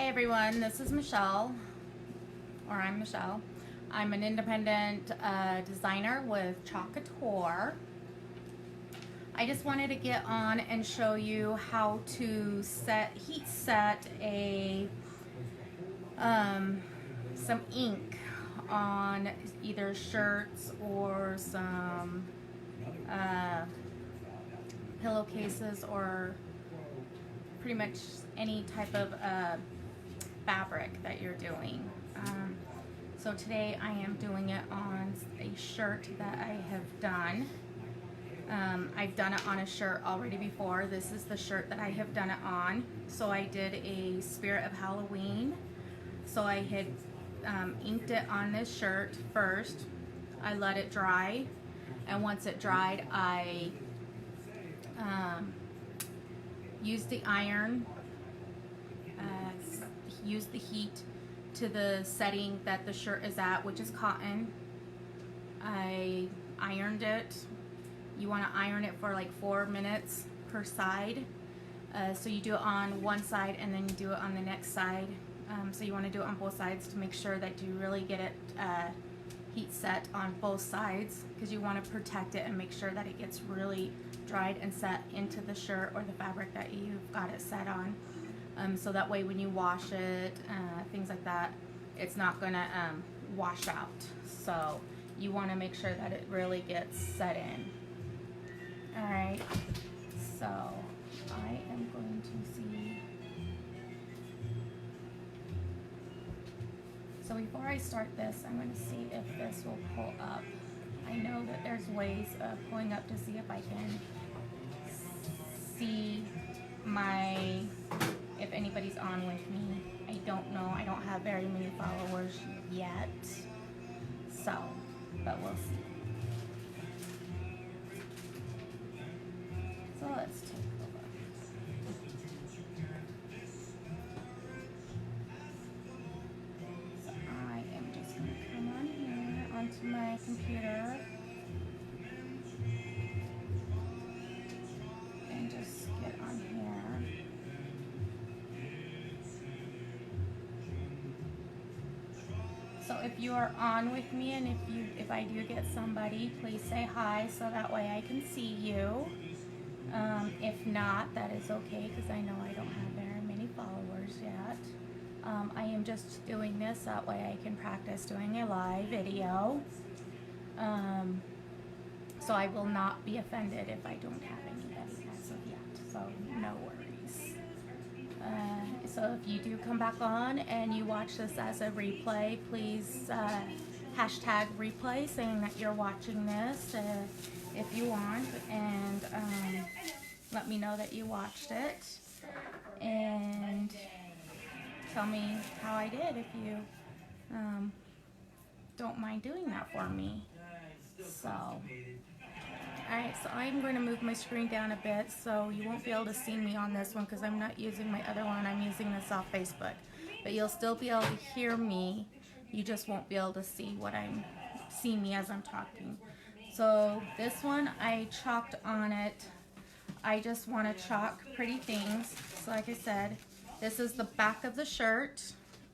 Hi everyone, this is Michelle, or I'm Michelle. I'm an independent designer with Chalk Couture. I just wanted to get on and show you how to heat set some ink on either shirts or some pillowcases or pretty much any type of fabric that you're doing. So today I am doing it on a shirt that I have done. I've done it on a shirt already before. This is the shirt that I have done it on. So I did a Spirit of Halloween. So I had inked it on this shirt first. I let it dry, and once it dried, I used the iron, used the heat to the setting that the shirt is at, which is cotton. I ironed it. You want to iron it for like 4 minutes per side. So you do it on one side and then you do it on the next side. So you want to do it on both sides to make sure that you really get it heat set on both sides, because you want to protect it and make sure that it gets really dried and set into the shirt or the fabric that you've got it set on. So that way when you wash it, things like that, it's not going to wash out. So you want to make sure that it really gets set in. Alright, so I am going to see. So before I start this, I'm going to see if this will pull up. I know that there's ways of pulling up to see if I can see if anybody's on with me. I don't know. I don't have very many followers yet. So, but we'll see. So let's take a look. So I am just going to come on here onto my computer and just get on here. So if you are on with me, and if I do get somebody, please say hi so that way I can see you. If not, that is okay, because I know I don't have very many followers yet. I am just doing this that way I can practice doing a live video. So I will not be offended if I don't have anybody as of yet, so no worries. So if you do come back on and you watch this as a replay, please hashtag replay saying that you're watching this if you want, and let me know that you watched it, and tell me how I did if you don't mind doing that for me. So, alright, so I'm going to move my screen down a bit so you won't be able to see me on this one, because I'm not using my other one. I'm using this off Facebook. But you'll still be able to hear me. You just won't be able to see me as I'm talking. So this one, I chalked on it. I just want to chalk pretty things. So like I said, this is the back of the shirt.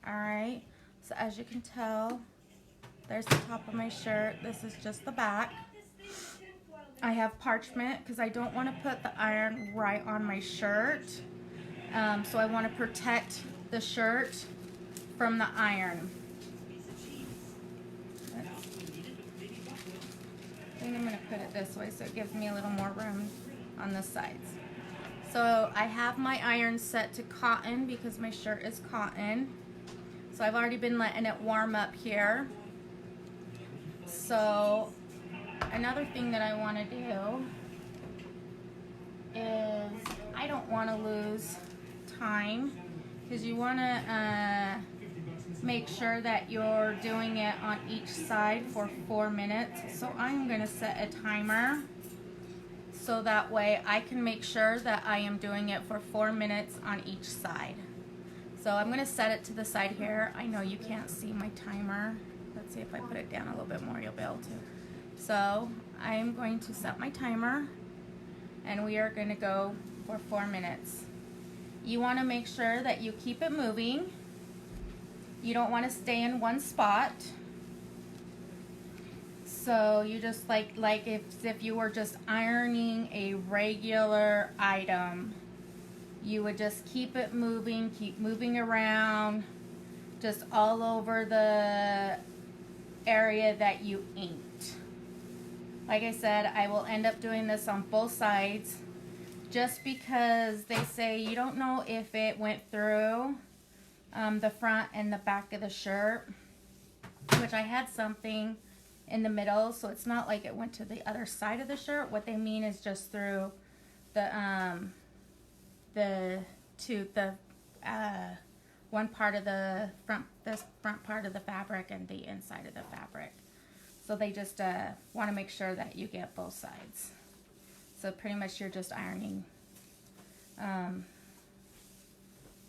Alright, so as you can tell, there's the top of my shirt. This is just the back. I have parchment because I don't want to put the iron right on my shirt. So I want to protect the shirt from the iron. I think I'm going to put it this way so it gives me a little more room on the sides. So I have my iron set to cotton because my shirt is cotton. So I've already been letting it warm up here. So another thing that I want to do is, I don't want to lose time, because you want to make sure that you're doing it on each side for 4 minutes. So I'm going to set a timer so that way I can make sure that I am doing it for 4 minutes on each side. So I'm going to set it to the side here. I know you can't see my timer. Let's see if I put it down a little bit more, you'll be able to. So I'm going to set my timer, and we are going to go for 4 minutes. you want to make sure that you keep it moving. You don't want to stay in one spot. So you just like if you were just ironing a regular item, you would just keep it moving, keep moving around, just all over the area that you inked. Like I said, I will end up doing this on both sides just because they say you don't know if it went through the front and the back of the shirt, which I had something in the middle, so it's not like it went to the other side of the shirt. What they mean is just through the one part of the front part of the fabric and the inside of the fabric. So they just want to make sure that you get both sides. So pretty much you're just ironing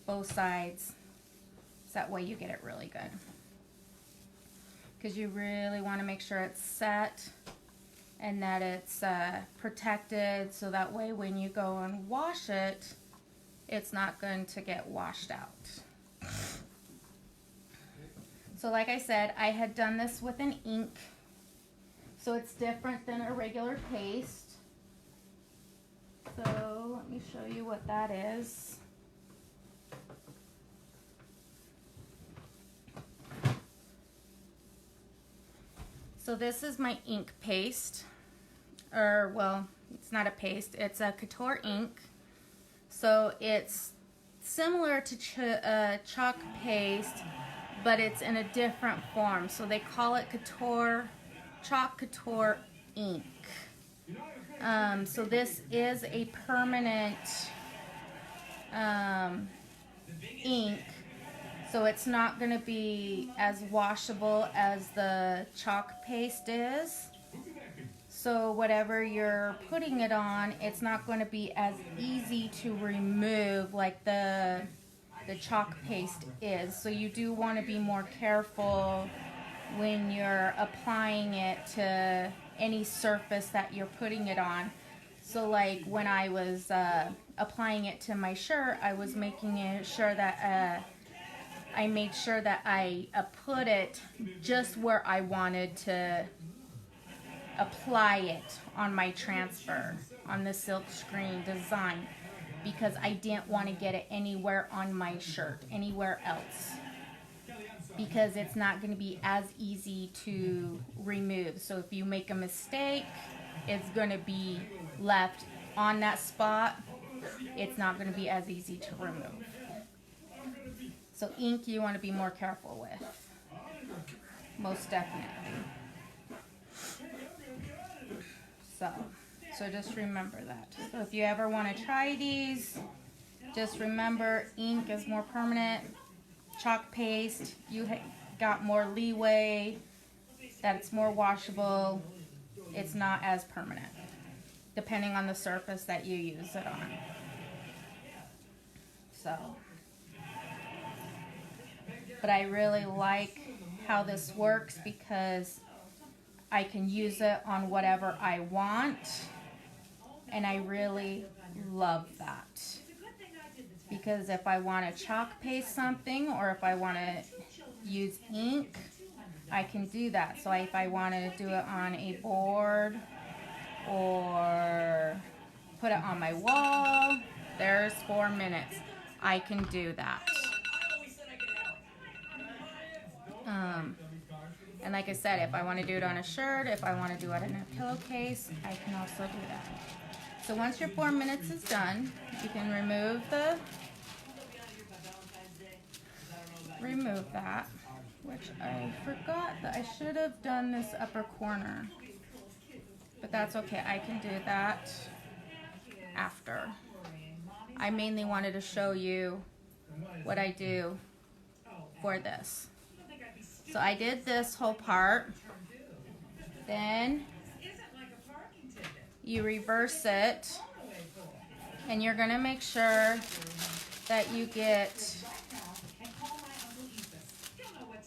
both sides, so that way you get it really good. Because you really want to make sure it's set and that it's protected, so that way when you go and wash it, it's not going to get washed out. So like I said, I had done this with an ink, so it's different than a regular paste. So let me show you what that is. So this is my ink paste, or well, it's not a paste, it's a Couture ink. So it's similar to chalk paste, but it's in a different form. So they call it Chalk Couture ink. So this is a permanent ink. So it's not going to be as washable as the chalk paste is. So whatever you're putting it on, it's not going to be as easy to remove like the chalk paste is. So you do want to be more careful when you're applying it to any surface that you're putting it on. So like when I was applying it to my shirt, I was making sure that I made sure that I put it just where I wanted to apply it on my transfer, on the silk screen design, because I didn't want to get it anywhere on my shirt, anywhere else, because it's not going to be as easy to remove. So if you make a mistake, it's going to be left on that spot. It's not going to be as easy to remove. So ink you want to be more careful with, most definitely. So just remember that. So if you ever want to try these, just remember ink is more permanent. Chalk paste, you got more leeway, that it's more washable. It's not as permanent, depending on the surface that you use it on. So, but I really like how this works because I can use it on whatever I want, and I really love that. Because if I want to chalk paste something, or if I want to use ink, I can do that. So if I want to do it on a board or put it on my wall, there's 4 minutes. I can do that. And like I said, if I want to do it on a shirt, if I want to do it in a pillowcase, I can also do that. So once your 4 minutes is done, you can remove that, which I forgot that I should have done this upper corner, but that's okay. I can do that after. I mainly wanted to show you what I do for this. So I did this whole part, then you reverse it, and you're going to make sure that you get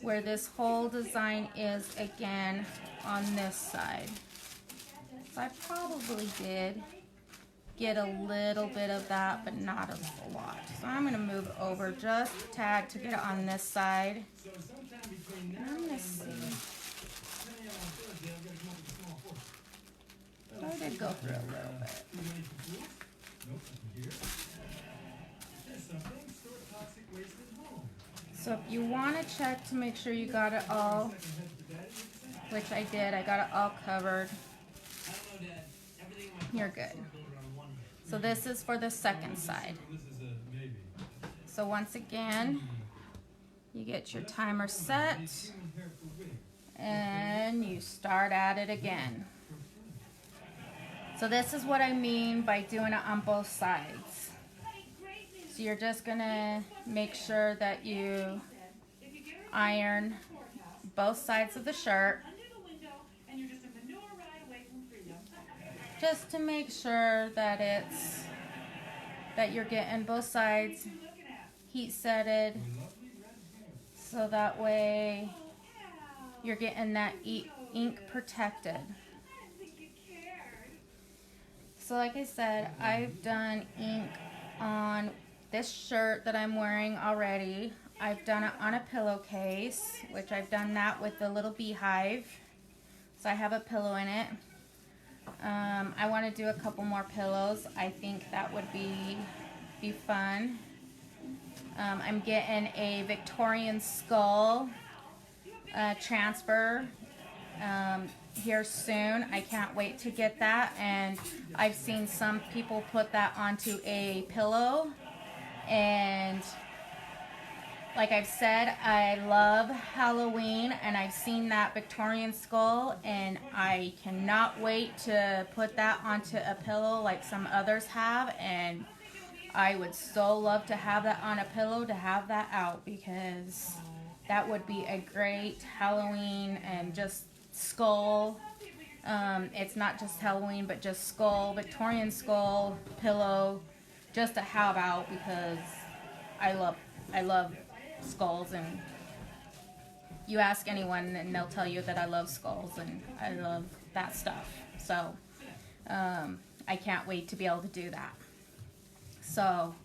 where this whole design is again on this side. So I probably did get a little bit of that, but not a lot. So I'm going to move over just a tad to get it on this side. And I'm going to see. So I did go through a little bit. So if you want to check to make sure you got it all, which I did, I got it all covered, you're good. So this is for the second side. So once again, you get your timer set and you start at it again. So this is what I mean by doing it on both sides. So you're just gonna make sure that you iron both sides of the shirt, just to make sure that you're getting both sides heat setted, so that way you're getting that ink protected. So like I said, I've done ink on this shirt that I'm wearing already. I've done it on a pillowcase, which I've done that with the little beehive. So I have a pillow in it. I want to do a couple more pillows. I think that would be fun. I'm getting a Victorian skull transfer here soon. I can't wait to get that, and I've seen some people put that onto a pillow, and like I've said, I love Halloween, and I've seen that Victorian skull, and I cannot wait to put that onto a pillow like some others have, and I would so love to have that on a pillow, to have that out, because that would be a great Halloween and just skull. It's not just Halloween, but just skull, Victorian skull pillow, just to have out, because I love skulls, and you ask anyone and they'll tell you that I love skulls and I love that stuff. So I can't wait to be able to do that. So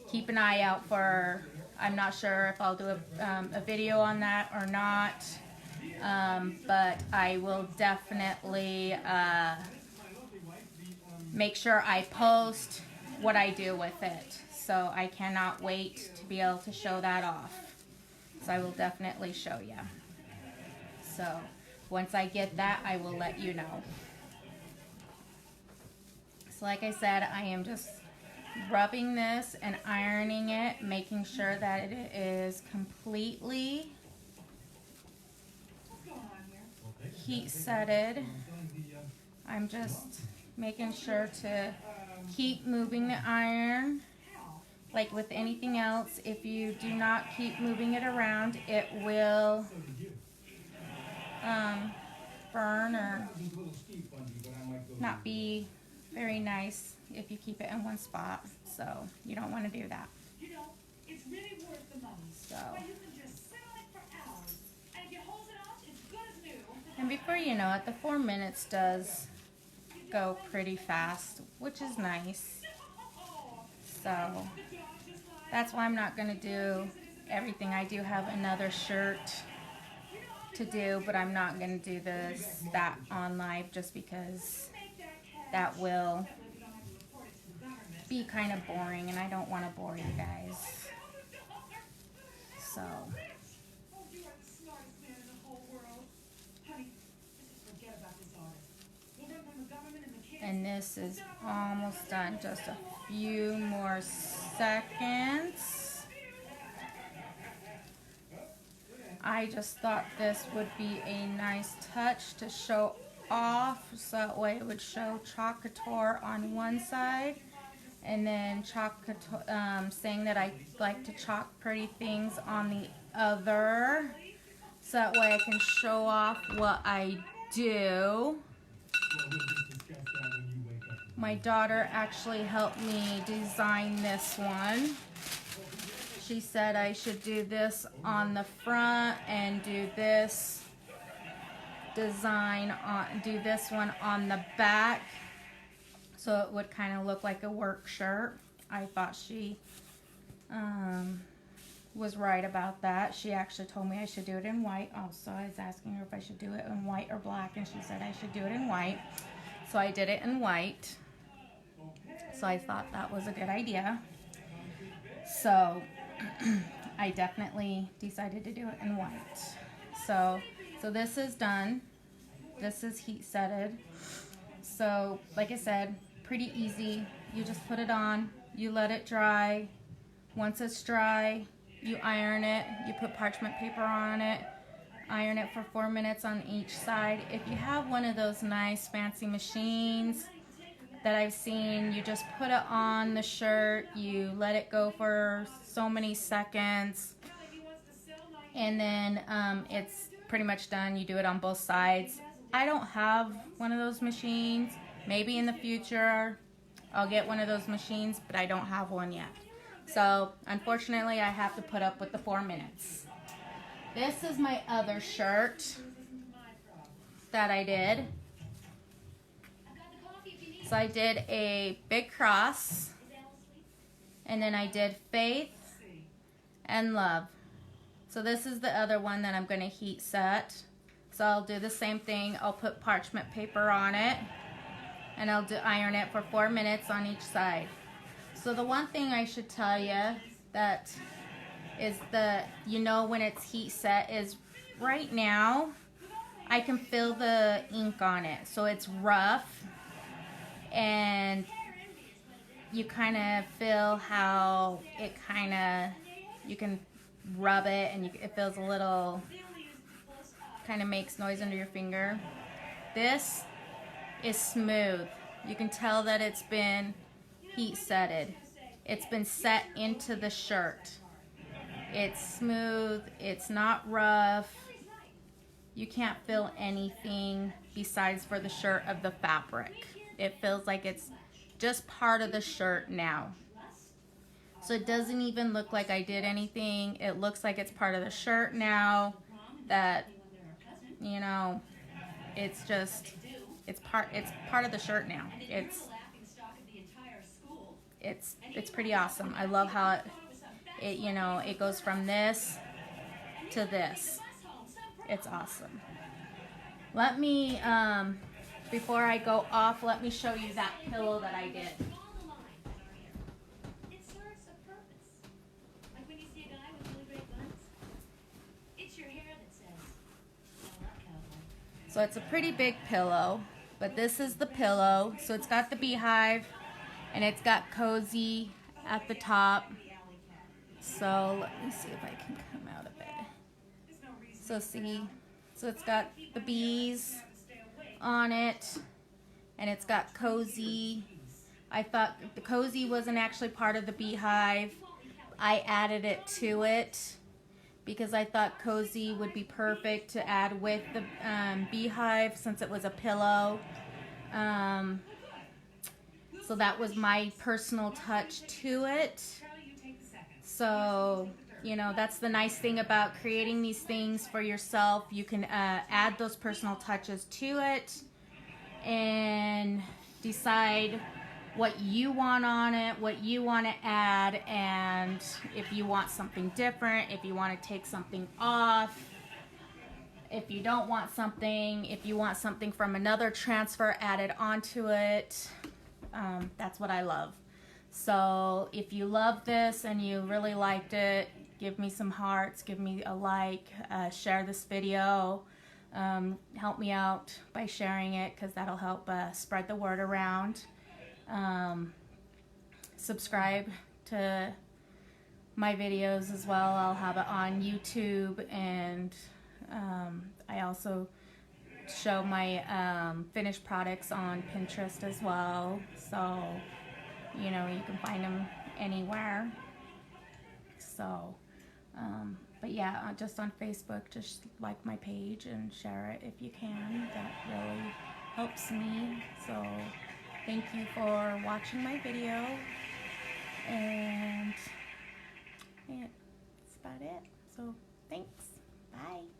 keep an eye out for, I'm not sure if I'll do a video on that or not, but I will definitely make sure I post what I do with it. So I cannot wait to be able to show that off. So I will definitely show you. So once I get that, I will let you know. So like I said, I am just rubbing this and ironing it, making sure that it is completely heat setted. I'm just making sure to keep moving the iron. Like with anything else, if you do not keep moving it around, it will burn or not be very nice if you keep it in one spot. So you don't want to do that. So, and before you know it, the 4 minutes does go pretty fast, which is nice. So that's why I'm not going to do everything. I do have another shirt to do, but I'm not going to do that on live, just because that will be kind of boring, and I don't want to bore you guys. So, and this is almost done, just a few more seconds. I just thought this would be a nice touch to show off, so that way it would show Chalk Couture on one side, and then Chalk Couture, saying that I like to chalk pretty things on the other, so that way I can show off what I do. My daughter actually helped me design this one. She said I should do this on the front and do this design on, do this one on the back. so it would kind of look like a work shirt. I thought she was right about that. She actually told me I should do it in white. Also, I was asking her if I should do it in white or black, and she said I should do it in white. So I did it in white. So I thought that was a good idea. So I definitely decided to do it in white. So this is done. This is heat setted. So like I said, pretty easy. You just put it on, you let it dry. Once it's dry, you iron it, you put parchment paper on it, iron it for 4 minutes on each side. If you have one of those nice fancy machines that I've seen, you just put it on the shirt, you let it go for so many seconds, and then it's pretty much done. You do it on both sides. I don't have one of those machines. Maybe in the future I'll get one of those machines, but I don't have one yet. So unfortunately I have to put up with the 4 minutes. This is my other shirt that I did. So I did a big cross, and then I did faith and love. So this is the other one that I'm going to heat set. So I'll do the same thing. I'll put parchment paper on it, and I'll iron it for 4 minutes on each side. So the one thing I should tell you that is when it's heat set is right now I can feel the ink on it. So it's rough, and you kind of feel how it you can rub it, and it feels a little, kind of makes noise under your finger. This is smooth. You can tell that it's been heat setted. It's been set into the shirt. It's smooth, it's not rough. You can't feel anything besides for the shirt of the fabric. It feels like it's just part of the shirt now. So it doesn't even look like I did anything. It looks like it's part of the shirt now. That, it's part of the shirt now. It's pretty awesome. I love how it goes from this to this. It's awesome. Let me, before I go off, let me show you that pillow that I did. So it's a pretty big pillow, but this is the pillow. So it's got the beehive, and it's got cozy at the top. So let me see if I can come out of it. So so it's got the bees on it, and it's got cozy. I thought the cozy wasn't actually part of the beehive. I added it to it because I thought cozy would be perfect to add with the beehive since it was a pillow. So that was my personal touch to it. So, that's the nice thing about creating these things for yourself. You can add those personal touches to it and decide what you want on it, what you want to add, and if you want something different, if you want to take something off, if you don't want something, if you want something from another transfer added onto it. That's what I love. So if you love this and you really liked it, give me some hearts, give me a like, share this video. Help me out by sharing it, because that'll help spread the word around. Subscribe to my videos as well. I'll have it on YouTube, and I also show my finished products on Pinterest as well. So, you can find them anywhere. So, but yeah, just on Facebook, just like my page and share it if you can. That really helps me. So thank you for watching my video, and yeah, that's about it. So thanks. Bye.